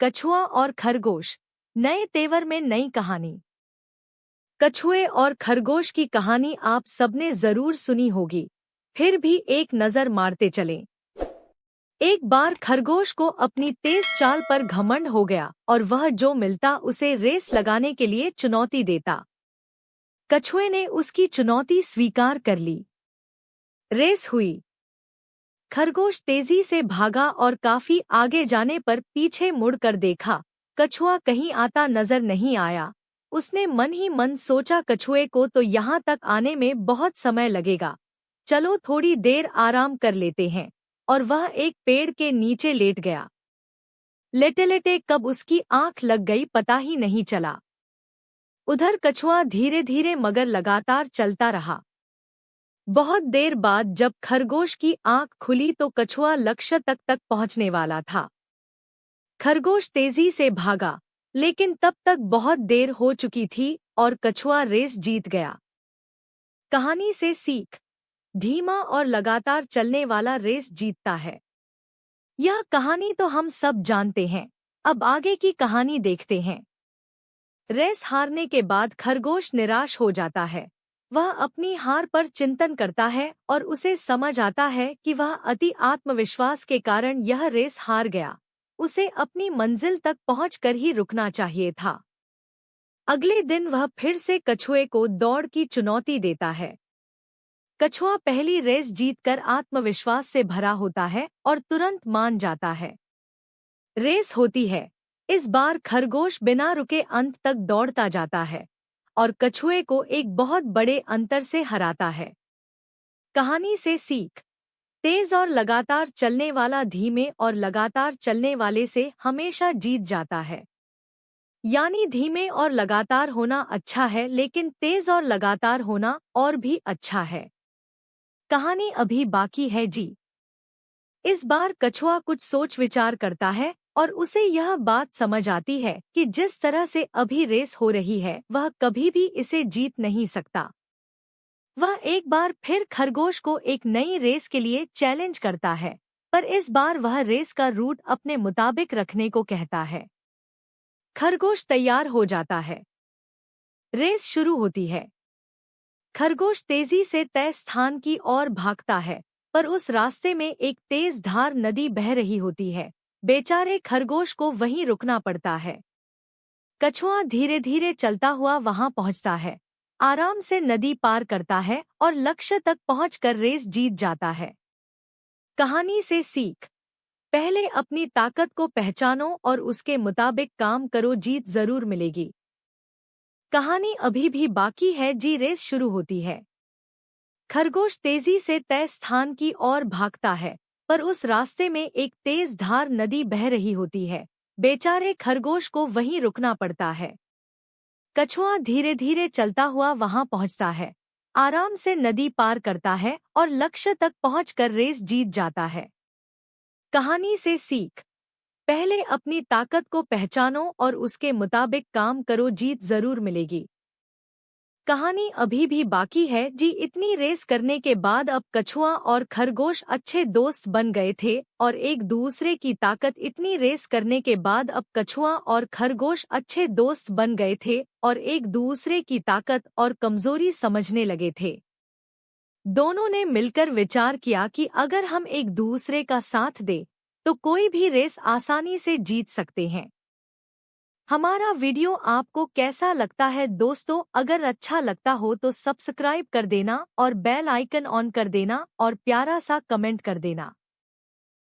कछुआ और खरगोश, नए तेवर में नई कहानी। कछुए और खरगोश की कहानी आप सबने जरूर सुनी होगी, फिर भी एक नजर मारते चलें। एक बार खरगोश को अपनी तेज चाल पर घमंड हो गया और वह जो मिलता उसे रेस लगाने के लिए चुनौती देता। कछुए ने उसकी चुनौती स्वीकार कर ली। रेस हुई। खरगोश तेजी से भागा और काफी आगे जाने पर पीछे मुड़कर देखा। कछुआ कहीं आता नजर नहीं आया। उसने मन ही मन सोचा, कछुए को तो यहाँ तक आने में बहुत समय लगेगा, चलो थोड़ी देर आराम कर लेते हैं। और वह एक पेड़ के नीचे लेट गया। लेटे लेटे कब उसकी आंख लग गई पता ही नहीं चला। उधर कछुआ धीरे धीरे मगर लगातार चलता रहा। बहुत देर बाद जब खरगोश की आंख खुली तो कछुआ लक्ष्य तक पहुंचने वाला था। खरगोश तेजी से भागा, लेकिन तब तक बहुत देर हो चुकी थी और कछुआ रेस जीत गया। कहानी से सीख: धीमा और लगातार चलने वाला रेस जीतता है। यह कहानी तो हम सब जानते हैं, अब आगे की कहानी देखते हैं। रेस हारने के बाद खरगोश निराश हो जाता है। वह अपनी हार पर चिंतन करता है और उसे समझ आता है कि वह अति आत्मविश्वास के कारण यह रेस हार गया। उसे अपनी मंजिल तक पहुंचकर ही रुकना चाहिए था। अगले दिन वह फिर से कछुए को दौड़ की चुनौती देता है। कछुआ पहली रेस जीतकर आत्मविश्वास से भरा होता है और तुरंत मान जाता है। रेस होती है। इस बार खरगोश बिना रुके अंत तक दौड़ता जाता है और कछुए को एक बहुत बड़े अंतर से हराता है। कहानी से सीख: तेज और लगातार चलने वाला धीमे और लगातार चलने वाले से हमेशा जीत जाता है। यानी धीमे और लगातार होना अच्छा है, लेकिन तेज और लगातार होना और भी अच्छा है। कहानी अभी बाकी है जी। इस बार कछुआ कुछ सोच विचार करता है और उसे यह बात समझ आती है कि जिस तरह से अभी रेस हो रही है वह कभी भी इसे जीत नहीं सकता। वह एक बार फिर खरगोश को एक नई रेस के लिए चैलेंज करता है, पर इस बार वह रेस का रूट अपने मुताबिक रखने को कहता है। खरगोश तैयार हो जाता है। रेस शुरू होती है। खरगोश तेजी से तय स्थान की ओर भागता है, पर उस रास्ते में एक तेज धार नदी बह रही होती है। बेचारे खरगोश को वहीं रुकना पड़ता है। कछुआ धीरे धीरे चलता हुआ वहां पहुंचता है, आराम से नदी पार करता है और लक्ष्य तक पहुंचकर रेस जीत जाता है। कहानी से सीख: पहले अपनी ताकत को पहचानो और उसके मुताबिक काम करो, जीत जरूर मिलेगी। कहानी अभी भी बाकी है जी। रेस शुरू होती है। खरगोश तेजी से तय स्थान की ओर भागता है, पर उस रास्ते में एक तेज धार नदी बह रही होती है। बेचारे खरगोश को वहीं रुकना पड़ता है। कछुआ धीरे धीरे चलता हुआ वहां पहुंचता है, आराम से नदी पार करता है और लक्ष्य तक पहुंचकर रेस जीत जाता है। कहानी से सीख: पहले अपनी ताकत को पहचानो और उसके मुताबिक काम करो, जीत जरूर मिलेगी। कहानी अभी भी बाकी है जी। इतनी रेस करने के बाद अब कछुआ और खरगोश अच्छे दोस्त बन गए थे और एक दूसरे की ताकत इतनी रेस करने के बाद अब कछुआ और खरगोश अच्छे दोस्त बन गए थे और एक दूसरे की ताकत और कमजोरी समझने लगे थे। दोनों ने मिलकर विचार किया कि अगर हम एक दूसरे का साथ दें तो कोई भी रेस आसानी से जीत सकते हैं। हमारा वीडियो आपको कैसा लगता है दोस्तों? अगर अच्छा लगता हो तो सब्सक्राइब कर देना और बेल आइकन ऑन कर देना और प्यारा सा कमेंट कर देना।